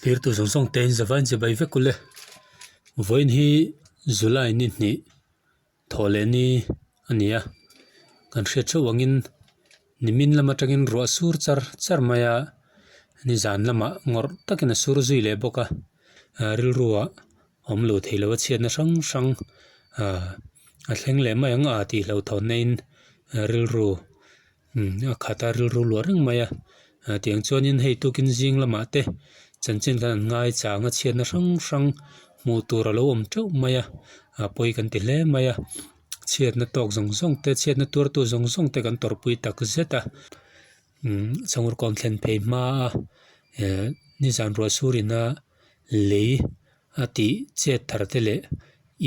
Lir tu song song ten zavan je bai vekule voin hi July ni ni thole ni ania kan hria tho wangin nimin lama tangin ro sur char maya ni zan lama ngor takina sur zui le boka ril ruwa omlo theilo chiat na sang a thleng le mai anga ti lo thon nein ril ru khata ril ru lo reng maya tiang chuanin hei tukin jing lama te chanchin kan ngai changa chiat na sang mu tur lo om thau maya poi kan ti hle maya chiat na tok zong te chiat na tur tu zong te kan tor pui tak zeta changur kon thlen phei ma ni zan ro surina lei ati che thar te le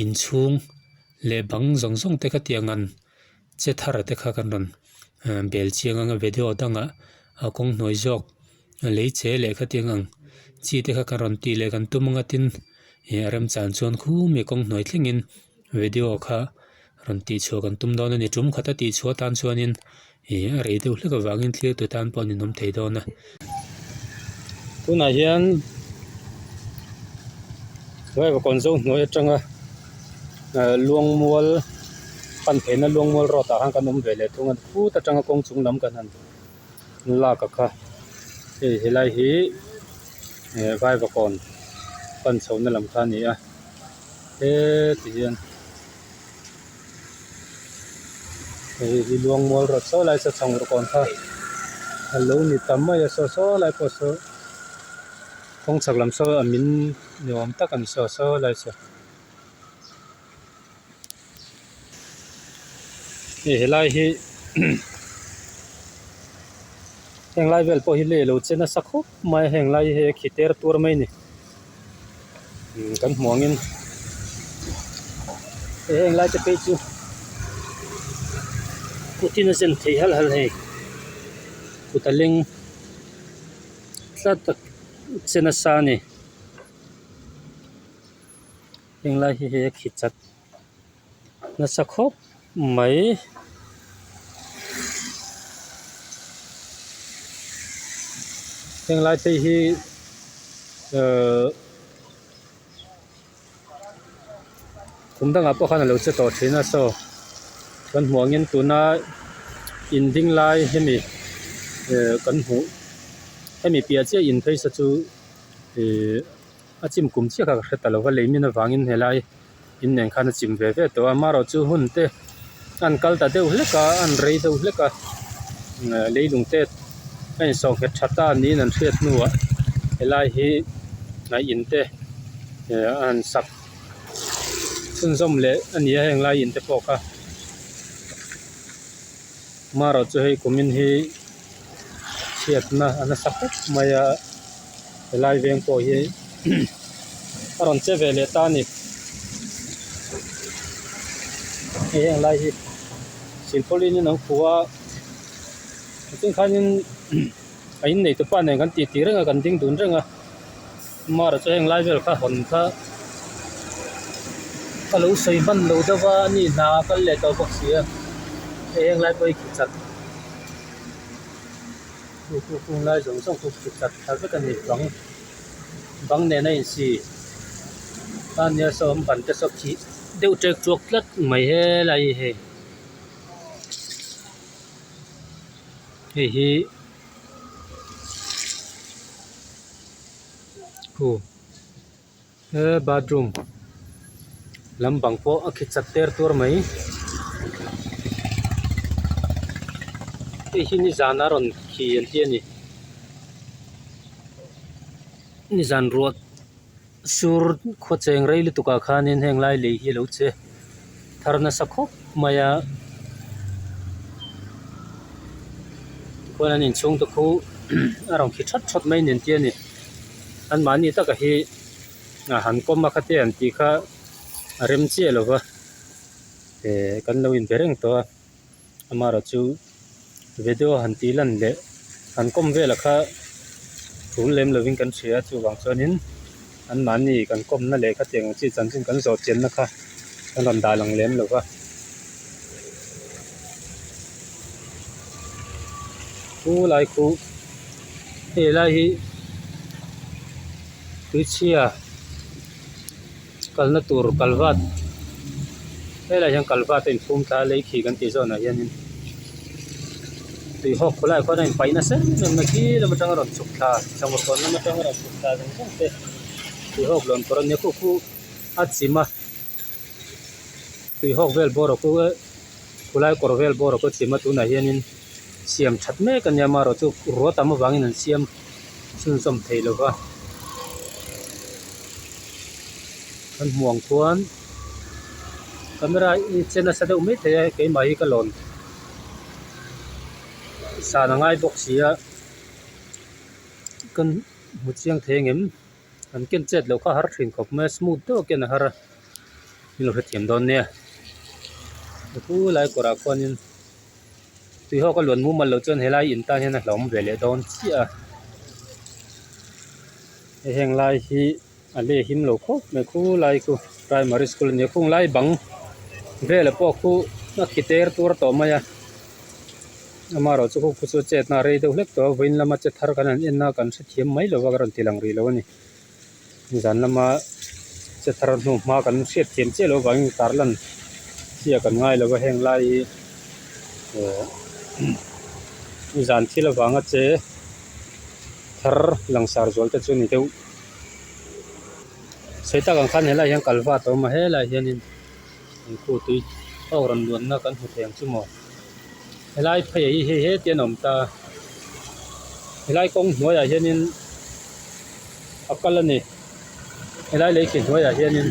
in chung le bang zong te ka tiangan che thar te kha kan ron bel chiang anga video danga kong noi jok lei che le kha tiangang chi te kha kan ron ti le kan tumanga tin ram chan chuan khu me kong noi thlengin video kha ron ti chu kan tum don ani tum khata ti chu tan chuanin rei deuh hleka wangin thlir tu tan pon in nom thei dona tuna hian noi ba kon zo noi atanga luang mual pan phena luang mual ro ta hang kan nom vele thungan khu ta tanga kong chung lam kan han la ka kha helai hi vai ba kon pan chho na lam kha ni a ti hian hi luang mual ro so lai sa chang ro kon kha hello ni tamma ya so lai po so kong chak lam so amin niom tak an so lai sa helai hi heng lai vel po hi le lo chena sakho mai heng lai he khiter tur mai ni kan hmuangin heng lai te pe chu putin sen thei hal he putaling tlat chena sa ni heng lai he khichat na sakho mai heng lai te hi kumdanga po khana lo che to thina so kan hmuangin tuna inding lai hemi kan hu hemi pia che in phei sa chu achim kum che kha hreta lo wa leimin awangin helai in neng khana chim ve to amaro chu hun te an kal ta deuh hleka an rei deuh hleka leilung te ai song het thata ni nan hriat nuwa helai hi na in te an sak sun zom le ani heng lai in te po kha maro chu hei kumin hi chiat na ana sak maya helai veng po hi aron che ve le ta ni heng lai hi sinpoli ni nang khuwa tin khanin ain nei tu pa ne kan ti renga kan ding dun renga mara che heng lai vel kha hon kha kalau sei ban lo dawa ni na kal le to box ya heng lai poi khichat ku lai zong song ku khichat thal ka ni bang ne na in si an ya som ban te sok chi deu trek chuak tlat mai he lai he hi bathroom lambang po khichat ter tur mai hi ni zanaron khi an ti ni zan ruat sur kho cheng rei lu tuka khanin heng lai le hi lo che tharna sakhop maya konan in chung to khu arong khi that mai nen ti ani an mani ta ka hi han kom ma khate an ti kha rem che lo wa kan lo in bereng to amara chu video han ti lan le han kom ve la kha thun lem loving kan thria chu wang chonin an mani kan kom na le kha tiang chi chan chin kan zo chen na kha kan ran da lang lem lo wa khu lai khu he lai hi tui chia kalna tur kalvat hela yang kalvat in phum ta lei khi kan ti zona hianin tui hok khulai kho in paina se na ki la matang ron chuk tha changwa kon na matang ron chuk tha jang jang te tui hok lon koron ne khu achima tui hok vel bor ko khulai kor vel bor ko chima tu na hianin siam that me kan yama ro chu ro tam wangin an siam sun som thei lo wa kan muang thuan camera i chena sa de umi the ke mai ka lon sa na ngai box sia kan mu chiang thengem kan ken chet lo kha har thin khop me smooth to ken har ni lo thiam don ne ku lai kora khonin tui ho ka lon mu mal lo chon helai in ta hena hlom vele don chia heng lai hi ale him lo khop me khu lai ku primary school ne khung lai bang vele po khu na khiter tur to maya amaro chu khu chu chet na rei do lek to vein lama che thar kan an na kan se thiam mai lo wa ron tilang ri lo ni zan lama che thar nu ma kan se thiam che lo wang tarlan sia kan ngai lo wa heng lai zan thila wanga che thar langsar zol te chu ni deu seita kan khan hela yang kalwa to ma hela hianin khu tui ron luan na kan hu theng chu mo helai phei he tianom ta helai kong hnuai a hianin akal ani helai leikin hnuai a hianin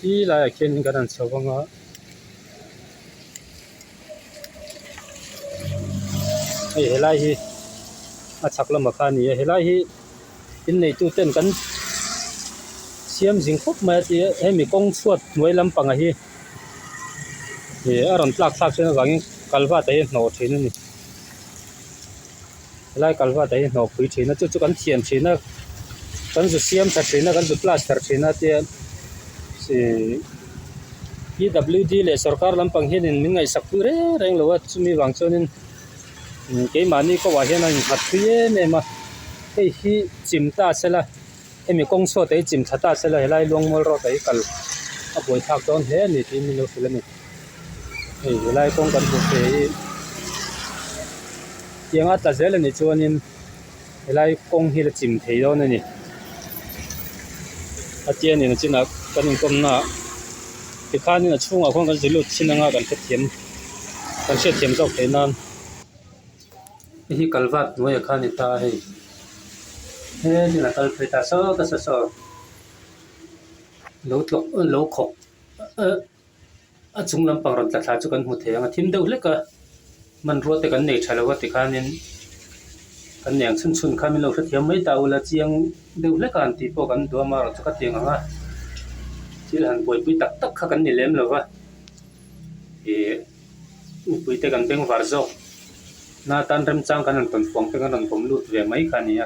hi lai khen kan an chawanga ai helai hi a chakla makha ni helai hi in nei tu ten kan siam jing khop ma ti hemi kong chuat hnuai lampang a hi aron tlak chen wangin kalwa te no thin ni lai kalwa te no pui thin chu chu kan thiam thina kan zu siam tha thina kan zu plaster thina te si PWD le sarkar lampang hin in mingai sakpu re reng lo wa chumi wang chonin ke mani ko wa hian an hat ye me ma ei hi chimta sela hemi kong chuat te chim thata sela helai long mol ro te kal a boi thak don he ni ti mi lo filami ei helai kong kan bu te yang ata zela ni chuanin helai kong hi la chim thei don ni atian ni china kanin kom na ti khan ni chunga khong kan zilu chinanga kan thiam kan se thiam jok te nan hi kalwat noi khan ta hei he ni la kal pheta so ka so lo khok a chung lam pang ron ta tha chu kan hu the anga thim deuh leka man ro te kan nei thalawa ti khanin kan neng chun khamin lo thiam mai ta ula chiang deuh leka an ti po kan do ma ro chu ka tiang anga til han pui tak tak kha kan ni lem lo wa pui te kan beng var zo na tan rem chang kan an ton phong te kan an pom lut ve mai khania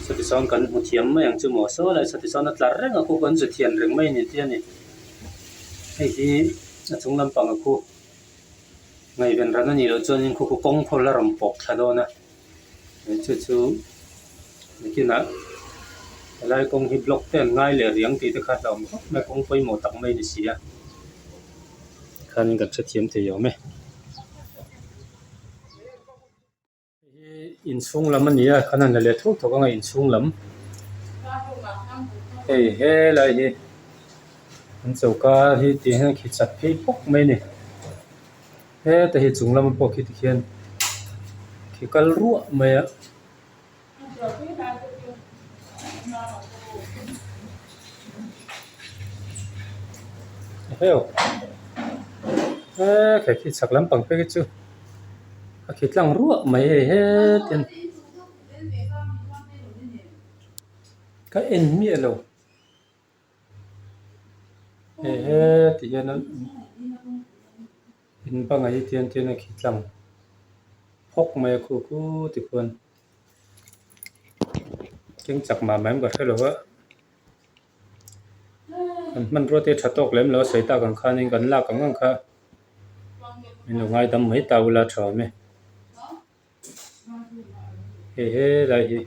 so ti son kan mu thiam mai ang chu mo so la so ti son atlar reng aku kan zu thian reng mai ni ti ani hei hi a chung lam pang aku ngai ven ran ani lo chon in khu kong phol la ram pok thado na chu nikina lai kong hi block ten ngai le riang ti te kha lam ma kong poi mo tak mai ni sia khanin kan thiam te yo me in chung lam ania khanan le thuk thok anga in chung lam ei he lai hi an chauka hi ti han khi chat phei pok mai ni he te hi chung lam pok hi ti khian khi kal ruwa mai a heo cái khi chak lam pang pe chu a khi tlang ruwa mai he ten ka en mi lo he ti hian in bang ai tian a khi tlang phok mai khu ti khon keng chak ma mai ga thelo wa man ro te thatok lem lo seita kan khanin kan la kan ngang kha min lo ngai dam mai ta ula thaw me he lai hi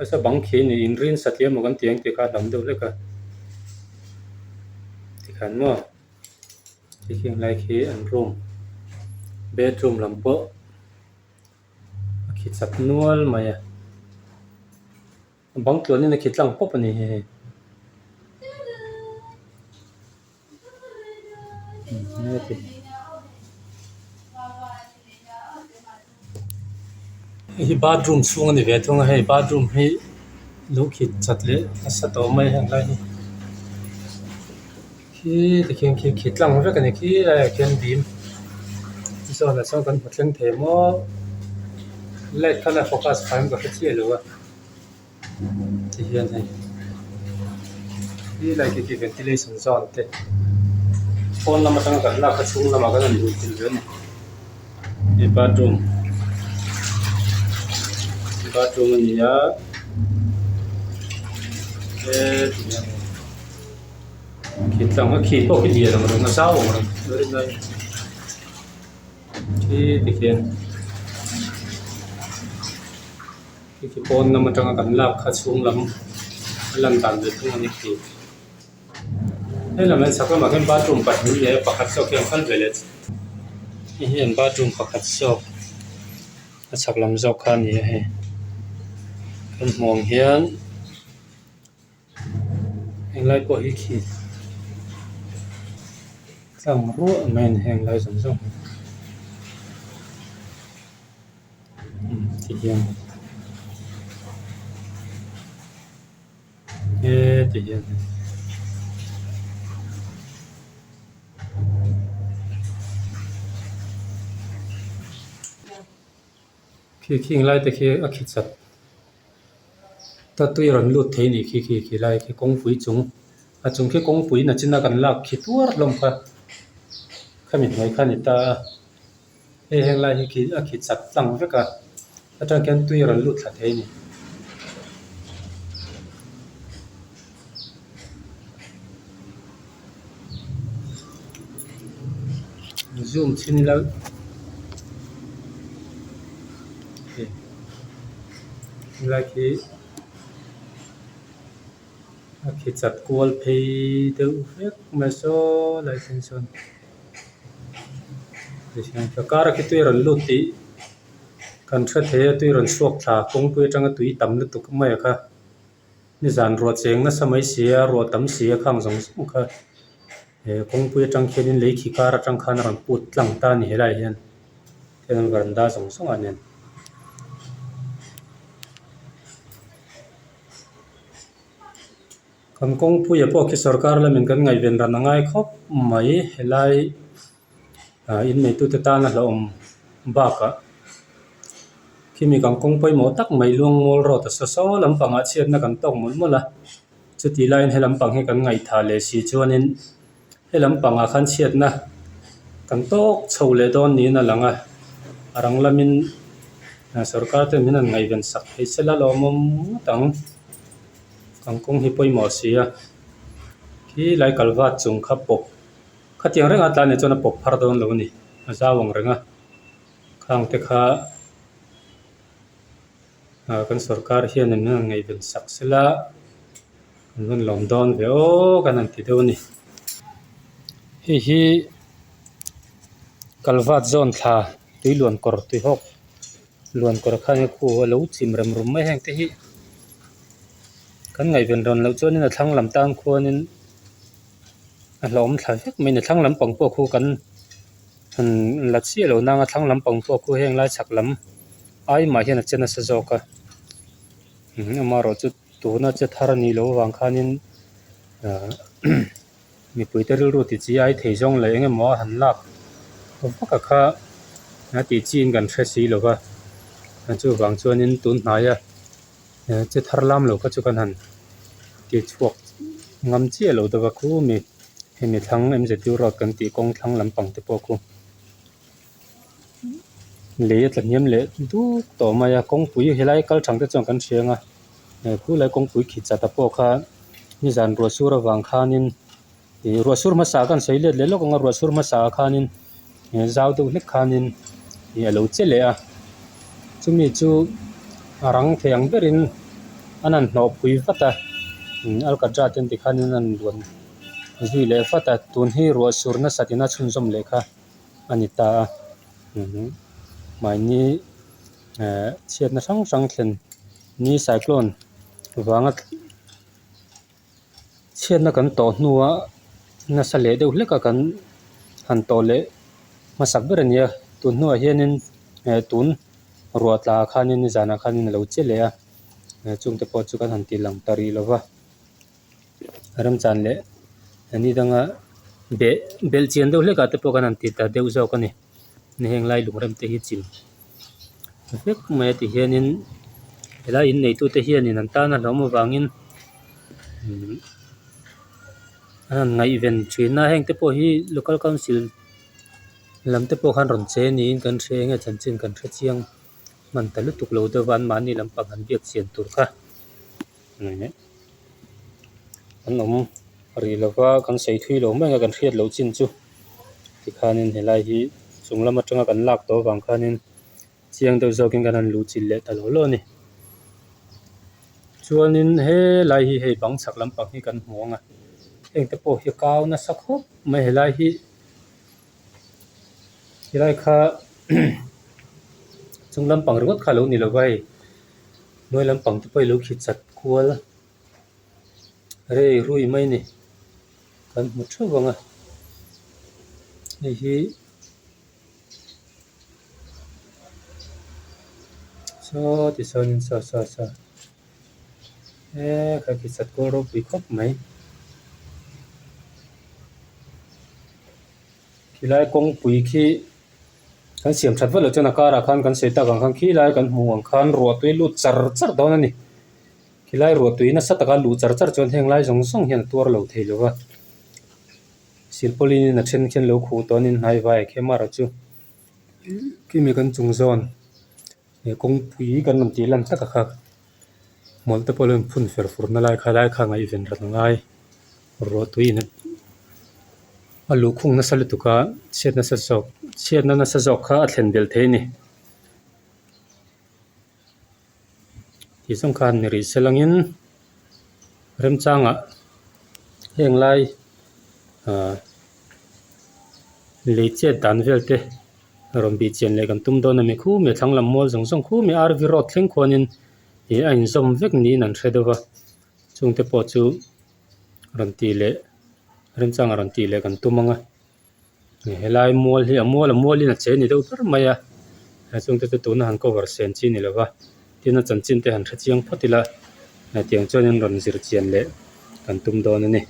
sa bang khi ni in rin satya mo kan tiang ti kha dam do le ka ti khan mo ti khiang lai khi an room bedroom lampo khi sat nual maya bang tlon ni na khi tlang pop ani he ne ti hi bathroom chung ani ve thung he bathroom hi lu khi chat le sa to mai hang lai hi khi ti khiang khi tlang ve kan khi la khian bim so la so kan patlang the mo let khala focus phang ka chi lo wa ti hian hai hi lai ki ventilation zone te phone lama tang kan la kha chung lama kan lu til ve ni bathroom ni ya khi tlang khi to khi dia lam ro sao ro ri nai khi ti khian khi phone lama tang kan la kha chung lam lan tan ve thung ani khi he lam sa ka ma kan bathroom pa ni le pakhat so khiang khal ve le hian bathroom pakhat so achak lam zo kha ni he kan mong hian heng lai po hi khi tlang ru men heng lai zong zong ti hian ti hian khi heng lai te khi a khi chat ta tui ron lut thei ni khi lai khi kong pui chung a chung khi kong pui na china kan lak khi tur lom kha khami mai kha ni ta heng lai hi khi a khi chat tlang ve ka ata kan tui ron lut thla thei ni zoom chin la lai khi chặt kual phei deuh vek ma so lai sen son sian ka kara ki tui ron lut ti kan thra the tui ron suak thla kong pui atanga tui tam lu tuk mai kha ni zan ro cheng na samai sia ro tam sia khang jong sum kha he kong pui atang khenin lei khi kara atang khan ran put tlang ta ni helai hian ten varanda jong song anen kan kong pui a po ki sarkar la min kan ngai ven ran ngai khop mai helai in mei tu te ta na hlom ba ka khi mi kang kong poi mo tak mai luang mol ro ta so so lam panga chiat na kan tok mul mula chu ti line he lam pang he kan ngai tha le si chuanin he lam panga khan chiat na kan tok chho le don ni na langa arang lamin sarkar te min an ngai ven sak he sela lo mom tang kang kong hi poi mo sia khi lai kalwat chung kha pok khatiang renga ta ne chona pok phar don lo ni zawang renga khang te kha kan sarkar hian an ngai ven sak sela kan lom don ve o kan an ti do ni hi kalwat zone thla tui luan kor tui hok luan kor kha ni khu lo chim ram rum mai heng te hi kan ngai ven ron lo chuanin a thlang lam tan khuanin a hlom thla vek mai na thlang lam pang po khu kan han la chi lo na nga thlang lam pang po khu heng lai chak lam ai ma hian a chena sa zo ka ama ro chu tu na che thar ni lo wang khanin mi pui te ru ti chi ai thei jong le enge mo han lak ka kha na ti chin kan thre si lo ka chu wang chuanin tun hnaya che thar lam lo ka chu kan han ti chuak ngam chi lo da khu mi he mi thlang em je tu ro kan ti kong thlang lam pang te po khu le tlaniam le du to ma ya kong pui helai kal thang te chong kan thianga khu lai kong pui khi cha ta po kha ni zan ro sur awang khanin ro sur ma sa kan seile le lo kong ro sur ma sa khanin zaw tu hlek khanin lo che le a chumi chu arang theng berin anan no pui fata alkadra ten tikhanin an luan zui le fata tun hi ro surna satina chunjom lekha anita mai ni chiatna sang sang thlen ni cyclone wanga chiatna kan to hnuwa na sale deuh hleka kan han to le masak berania tun hnuwa hianin tun ruatla khanin zana khanin lo chele a chungte po chu kan han ti lang tari lova ram chan le ani danga bel chian deuh hleka te po kan han ti ta deuh zo ka ni ni heng lai lungrem te hi chim vek mai ti hianin helai in nei tu te hianin an ta na hlom awangin an ngai event thina heng te po hi local council lam te po khan ron che ni in kan thre nge chan chin kan thre chiang man talu tuk lo de wan mani lam pang han biak chian tur kha ne an om ri lova kan sei thui lo mai kan hriat lo chin chu ti khanin helai hi chunglam atanga kan lak to wang khanin chiang deuh zokin kan han lu chil le talo lo ni chuanin he lai hi hei bang chak lam pang hi kan hmuanga eng te po hi kaw na sak hop mai helai hi hilai kha chunglam pang ringot kha lo ni lo vai noi lam pang te poi lo khit chat kual re rui mai ni kan mu tho wanga nei hi so ti sonin sa kha khit chat ko ro pui khop mai hilai kong pui khi kan siam that valo chana kara khan kan sei ta kan khi lai kan hmuang khan ro tui lu char dawn ani khilai ro tui na sataka lu char chon heng lai zong song hian tur lo thei lova silpoli na then khen lo khu tonin hai vai khemara chu kimi kan chung zon e kong pui kan nam ti lan taka kha mol te polon phun fer fur na lai kha ngai event rat ngai ro tui na alu khung na salu tuka chet na sa jok kha thlen bel the ni ti song khan ni ri selangin rem changa heng lai le che dan velte rom bi chen le kan tum don na me khu me thang lam mol jong song khu me ar vi rot thleng khonin e a in zom vek ni nan thredowa chung te po chu ron ti le rem changa ron ti le kan tumanga helai mol hi amol in a che ni deuh per maya chung te tu na han cover sen chi ni lova tina chan chin te han thra chiang photila tiang chuan in ron zir chian le kan tum don ani